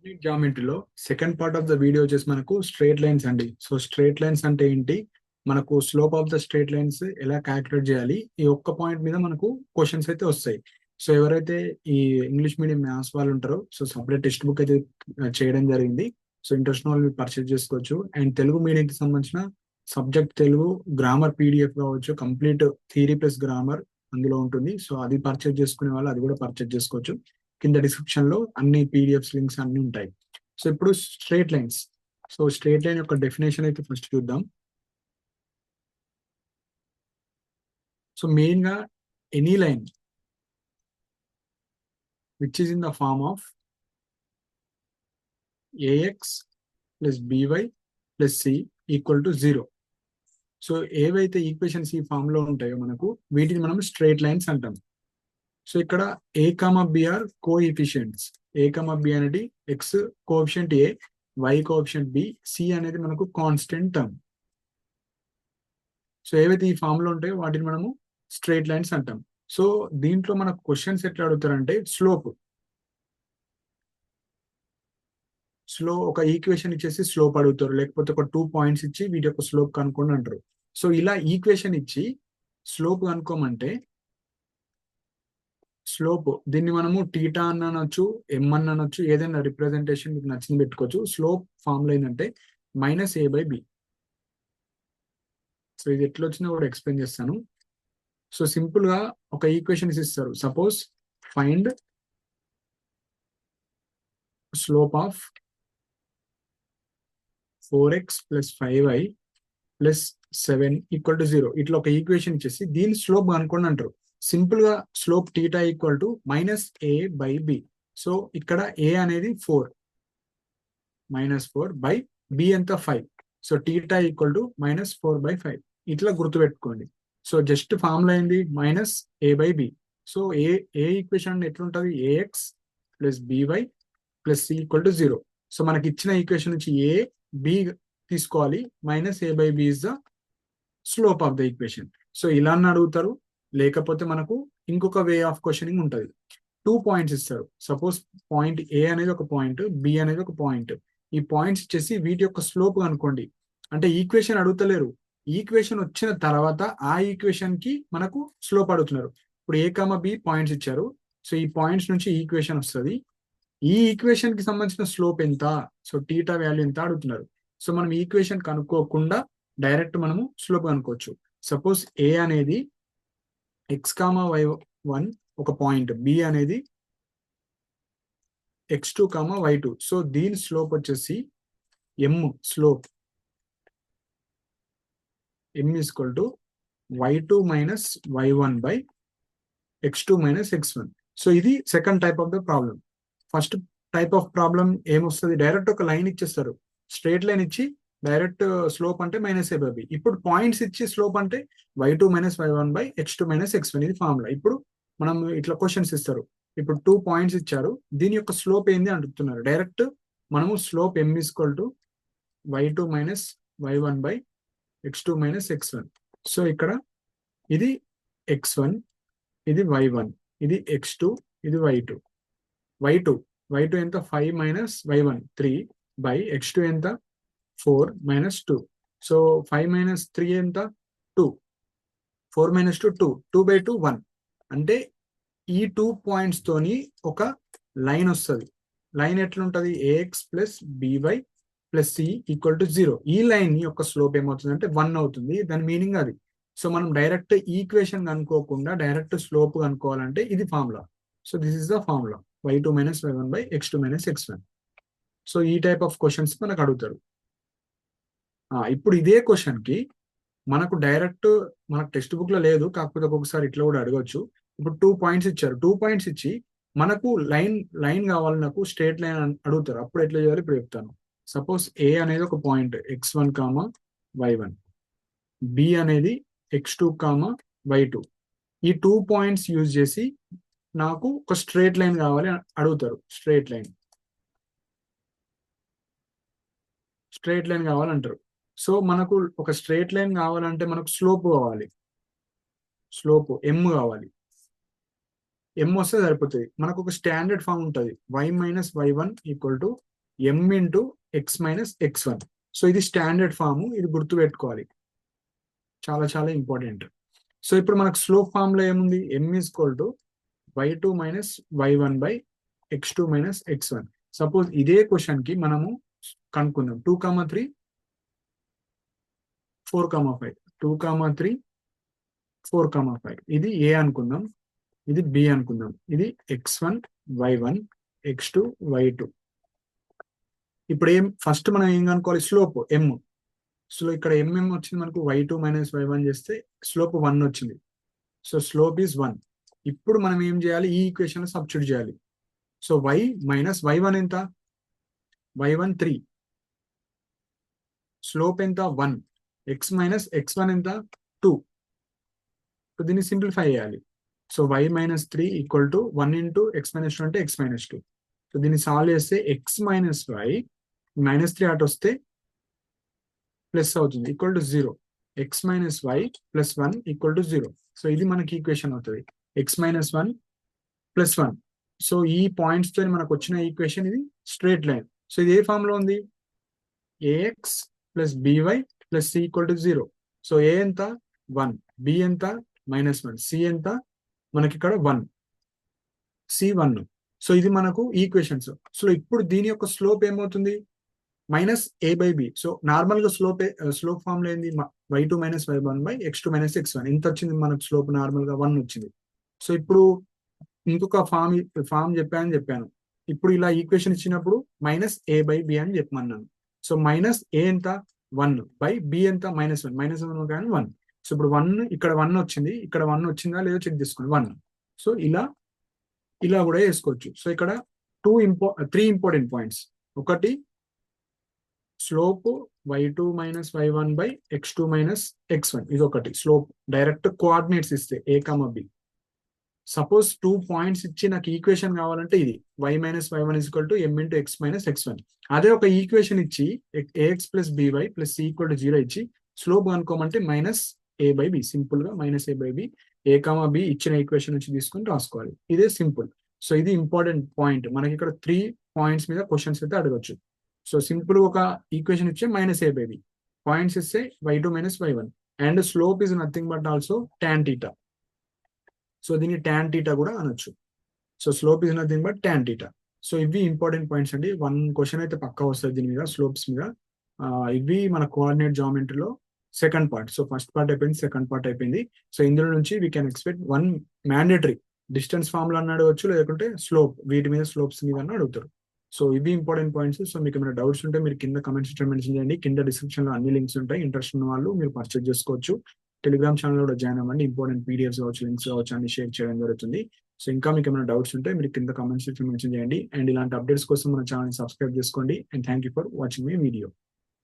జామెట్రీలో second part of the video వచ్చేసి మనకు straight lines అండి. సో స్ట్రేట్ లైన్స్ అంటే ఏంటి, మనకు slope of the straight lines ఎలా క్యాలిక్యులేట్ చేయాలి, ఈ ఒక్క పాయింట్ మీద మనకు క్వశ్చన్స్ అయితే వస్తాయి. సో ఎవరైతే ఈ ఇంగ్లీష్ మీడియం మ్యాథ్స్ వాళ్ళు ఉంటారో, సో సపరేట్ టెక్స్ట్ బుక్ అయితే చేయడం జరిగింది. సో ఇంట్రెస్ట్ వాళ్ళు పర్చేజ్ చేసుకోవచ్చు. అండ్ తెలుగు మీడియం కి సంబంధించిన సబ్జెక్ట్ తెలుగు గ్రామర్ పీడిఎఫ్ కావచ్చు, కంప్లీట్ థియరీ ప్లస్ గ్రామర్ అందులో ఉంటుంది. సో అది పర్చేజ్ చేసుకునే వాళ్ళు అది కూడా పర్చేజ్ చేసుకోవచ్చు. కింద డిస్క్రిప్షన్ లో అన్ని పీడిఎఫ్స్ లింక్స్ అన్ని ఉంటాయి. సో ఇప్పుడు straight lines. So straight line యొక్క డెఫినేషన్ అయితే ఫస్ట్ చూద్దాం. సో మెయిన్ గా any line which is in the form of ax plus by plus c equal to 0. So ఏవైతే ఈక్వేషన్స్ ఈ ఫామ్ లో ఉంటాయో మనకు వీటిని మనం స్ట్రేట్ లైన్స్ అంటాం. సో ఇక్కడ A comma B are coefficients. A comma B అనేది X coefficient A, Y coefficient B, C అనేది మనకు కాన్స్టెంట్ టర్మ్. సో ఏవైతే ఈ ఫామ్ లో ఉంటాయో వాటిని మనము స్ట్రేట్ లైన్స్ అంటాం. సో దీంట్లో మనకు క్వశ్చన్స్ ఎట్లా అడుగుతారంటే స్లో ఒక ఈక్వేషన్ ఇచ్చేసి స్లోప్ అడుగుతారు, లేకపోతే ఒక 2 పాయింట్స్ ఇచ్చి వీటి యొక్క స్లోప్ కనుక్కోండి అంటారు. సో ఇలా ఈక్వేషన్ ఇచ్చి స్లోప్ కనుక్కోమంటే స్లోప్ దీన్ని మనము టీటా అని అనొచ్చు, ఎం అని అనొచ్చు, ఏదైనా రిప్రజెంటేషన్ మీకు నచ్చింది పెట్టుకోవచ్చు. స్లోప్ ఫార్ములా ఏంటంటే -a/b. సో ఇది ఎట్లా వచ్చినా కూడా ఎక్స్ప్లెయిన్ చేస్తాను. సో సింపుల్ గా ఒక ఈక్వేషన్ ఇస్తారు. Suppose find slope of 4x + 5y + 7 = 0. ఇట్లా ఒక ఈక్వేషన్ ఇచ్చేసి దీని స్లోప్ అనుకోండి అంటారు. సింపుల్ గా slope theta equal to -a/b. So ఇక్కడ a అనేది 4, -4 b ఎంత 5. So theta equal to -4/5. ఇట్లా గుర్తుపెట్టుకోండి. సో జస్ట్ ఫార్ములా ఏంది, -a/b. సో ఏ ఈక్వేషన్ ఎట్లుంటది, ax + by + c = 0. సో మనకి ఇచ్చిన ఈక్వేషన్ నుంచి a b తీసుకోవాలి, -a/b is the slope of the equation. So ఇలా అడుగుతారు, లేకపోతే మనకు ఇంకొక వే ఆఫ్ క్వశ్చనింగ్ ఉంటుంది. 2 పాయింట్స్ ఇస్తారు. సపోజ్ పాయింట్ ఏ అనేది ఒక పాయింట్, బి అనేది ఒక పాయింట్. ఈ పాయింట్స్ ఇచ్చేసి వీటి యొక్క స్లోప్ అనుకోండి. అంటే ఈక్వేషన్ అడుగుతలేరు, ఈక్వేషన్ వచ్చిన తర్వాత ఆ ఈక్వేషన్ కి మనకు స్లోప్ అడుగుతున్నారు. ఇప్పుడు ఏ కామా బి పాయింట్స్ ఇచ్చారు. సో ఈ పాయింట్స్ నుంచి ఈక్వేషన్ వస్తుంది. ఈ ఈక్వేషన్ కి సంబంధించిన స్లోప్ ఎంత, సో టీటా వాల్యూ ఎంత అడుగుతున్నారు. సో మనం ఈక్వేషన్ కనుక్కోకుండా డైరెక్ట్ మనము స్లోప్ కనుక్కోవచ్చు. సపోజ్ ఏ అనేది x,y1 ఒక పాయింట్, బి అనేది x2,y2. సో దీని స్లోప్ వచ్చేసి m. Slope m = y2 - y1 x2 - x1. So ఇది second type of the problem. First type of problem ఏమొస్తుంది, డైరెక్ట్ ఒక లైన్ ఇచ్చేస్తారు, స్ట్రేట్ లైన్ ఇచ్చి డైరెక్ట్ స్లోప్ అంటే -a/b. ఇప్పుడు పాయింట్స్ ఇచ్చి స్లోప్ అంటే y2 - y1 x2 - x1. ఇది ఫార్ములా. ఇప్పుడు మనం ఇట్లా క్వశ్చన్స్ ఇస్తారు. ఇప్పుడు 2 పాయింట్స్ ఇచ్చారు, దీని యొక్క స్లోప్ ఏంది అంటున్నారు. డైరెక్ట్ మనము slope m = y2 - y1 x2 - x1. So ఇక్కడ ఇది x1, ఇది y1, ఇది x2, ఇది y2. y2 ఎంత 5 - y1 3 x2 ఎంత 4 - 2. సో 5 - 3 ఎంత 2, 4 - 2 2, 2/2 1. అంటే ఈ 2 పాయింట్స్ తోని ఒక లైన్ వస్తుంది. లైన్ ఎట్లుంటది, ax + by + c = 0. ఈ లైన్ యొక్క స్లోప్ ఏమవుతుంది అంటే 1 అవుతుంది. దాని మీనింగ్ అది. సో మనం డైరెక్ట్ ఈక్వేషన్ కనుక్కోకుండా డైరెక్ట్ స్లోప్ కనుక్కోవాలంటే ఇది formula. So this is the formula, y2 - y1 x2 - x1. So ఈ టైప్ ఆఫ్ క్వశ్చన్స్ మనకు అడుగుతారు. ఇప్పుడు ఇదే క్వశ్చన్ కి మనకు డైరెక్ట్ మన టెక్స్ట్ బుక్ లో లేదు, కాకపోతే ఒక్కొక్కసారి ఇట్లా కూడా అడగవచ్చు. ఇప్పుడు 2 పాయింట్స్ ఇచ్చారు, 2 పాయింట్స్ ఇచ్చి మనకు లైన్ కావాలి, నాకు స్ట్రేట్ లైన్ అడుగుతారు. అప్పుడు ఎట్లా చేయాలి ఇప్పుడు చెప్తాను. సపోజ్ ఏ అనేది ఒక పాయింట్ x1, y1, బి అనేది x2, y2. ఈ 2 పాయింట్స్ యూజ్ చేసి నాకు ఒక స్ట్రేట్ లైన్ కావాలి అడుగుతారు. స్ట్రేట్ లైన్ కావాలంటారు. సో మనకు ఒక స్ట్రేట్ లైన్ కావాలంటే మనకు స్లోప్ కావాలి, స్లోప్ m కావాలి. m వస్తే సరిపోతుంది. మనకు ఒక స్టాండర్డ్ ఫామ్ ఉంటుంది, y - y1 = m into X minus x1. So ఇది స్టాండర్డ్ ఫామ్, ఇది గుర్తుపెట్టుకోవాలి, చాలా చాలా ఇంపార్టెంట్. సో ఇప్పుడు మనకు స్లోప్ ఫామ్ లో ఏముంది, m equal to y2 minus y1 by x2 minus x1. Suppose ఇదే క్వశ్చన్ కి మనము కనుక్కుందాం 2,3 4,5 2,3 4,5. ఇది a అనుకుందాం, ఇది b అనుకుందాం, ఇది x1 y1 x2 y2. ఇప్పుడు ఫస్ట్ మనం ఏం కనుక్కోవాలి, స్లోప్ m. సో ఇక్కడ mm వచ్చింది మనకు, y2 మైనస్ y1 చేస్తే స్లోప్ 1 వచ్చింది. So slope is 1. ఇప్పుడు మనం ఏం చేయాలి, ఈ ఈక్వేషన్ లో సబ్స్టిట్యూట్ చేయాలి. సో y మైనస్ y1 ఎంత, y1 3, స్లోప్ ఎంత 1, x మైనస్ x1 ఎంత 2. సో దీన్ని సింప్లిఫై చేయాలి. So y minus 3 equal to 1 into x minus 2 అంటే x మైనస్ 2. సో దీన్ని సాల్వ్ చేస్తే x మైనస్ y మైనస్ 3 అటు వస్తే ప్లస్ అవుతుంది, equal to 0. x minus y plus 1 equal to 0. So ఇది మనకి ఈక్వేషన్ అవుతుంది, x మైనస్ 1 ప్లస్ 1. సో ఈ పాయింట్స్ తో మనకు వచ్చిన ఈక్వేషన్ ఇది స్ట్రేట్ లైన్. సో ఇది ఏ ఫామ్ లో ఉంది, ax plus by plus c equal to 0. So a ఎంత 1, b ఎంత మైనస్ 1, c ఎంత మనకి ఇక్కడ 1, c 1. సో ఇది మనకు ఈక్వేషన్స్. సో ఇప్పుడు దీని యొక్క స్లోప్ ఏమవుతుంది, minus a by b. So normal గా స్లోప్ ఫామ్ లో ఏంది, y2 minus y1 by x2 minus x1. ఎంత వచ్చింది మనకు స్లోప్, నార్మల్ గా 1 వచ్చింది. సో ఇప్పుడు ఇంకొక ఫామ్ చెప్పాను. ఇప్పుడు ఇలా ఈక్వేషన్ ఇచ్చినప్పుడు మైనస్ a బై b అని చెప్పమన్నాను. సో మైనస్ a ఎంత 1 బై b ఎంత మైనస్ 1, మైనస్ 1 కానీ 1. సో ఇప్పుడు 1 ఇక్కడ 1 వచ్చింది, ఇక్కడ 1 వచ్చిందా లేదో చెక్ చేసుకోండి, 1. సో ఇలా కూడా వేసుకోవచ్చు. సో ఇక్కడ 3 ఇంపార్టెంట్ పాయింట్స్. ఒకటి slope y2 minus y1 by x2 minus x1, ఇది ఒకటి స్లోప్. డైరెక్ట్ కోఆర్డినేట్స్ ఇస్తే a, b. సపోజ్ 2 పాయింట్స్ ఇచ్చి నాకు ఈక్వేషన్ కావాలంటే ఇది y minus y1 equal to m into x minus x1. అదే ఒక ఈక్వేషన్ ఇచ్చి ax plus by plus c equal to 0 ఇచ్చి స్లోప్ అనుకోమంటే minus a by b. Simple గా minus a by b, a, b ఇచ్చిన equation నుంచి తీసుకుని రాసుకోవాలి. ఇదే సింపుల్. సో ఇది ఇంపార్టెంట్ పాయింట్. మనకి ఇక్కడ 3 పాయింట్స్ మీద క్వశ్చన్స్ అయితే అడగచ్చు. సో సింపుల్ ఒక ఈక్వేషన్ ఇచ్చే minus a by b, points ఇస్తే y2 minus y1, and slope is nothing but also tan θ. So దీన్ని tan θ కూడా అనొచ్చు. So slope is nothing but tan θ. So ఇవి ఇంపార్టెంట్ పాయింట్స్ అండి. 1 క్వశ్చన్ అయితే పక్కా వస్తుంది దీని మీద, స్లోప్స్ మీద. ఇవి మన కోఆర్డినేట్ జామెట్రీలో second part. So first part అయిపోయింది, సెకండ్ పార్ట్ అయిపోయింది. సో ఇందులో నుంచి we can expect 1 mandatory distance formula అని అడగవచ్చు, లేకుంటే స్లోప్, వీటి మీద స్లోప్స్ మీద అడుగుతారు. సో ఇవి ఇంపార్టెంట్ పాయింట్స్. సో మీకు ఏమైనా డౌట్స్ ఉంటే మీరు కింద కమెంట్ సెక్షన్ మెన్షన్ చేయండి. కింద డిస్క్రిప్షన్ లో అన్ని లింక్స్ ఉంటాయి, ఇంట్రెస్ట్ ఉన్న వాళ్ళు మీరు పర్చేజ్ చేసుకోవచ్చు. టెలిగ్రామ్ ఛానల్ కూడా జాయిన్ అవ్వండి. ఇంపార్టెంట్ పీడిఎఫ్స్ కావచ్చు, లింక్స్ కావచ్చు అన్ని షేర్ చేయడం జరుగుతుంది. సో ఇంకా మీకు ఏమైనా డౌట్స్ ఉంటే మీరు కింద కమెంట్ సెక్షన్ మెన్షన్ చేయండి. అండ్ ఇలాంటి అప్డేట్స్ కోసం మన ఛానల్ సబ్స్క్రైబ్ చేసుకోండి. And thank you for watching my video.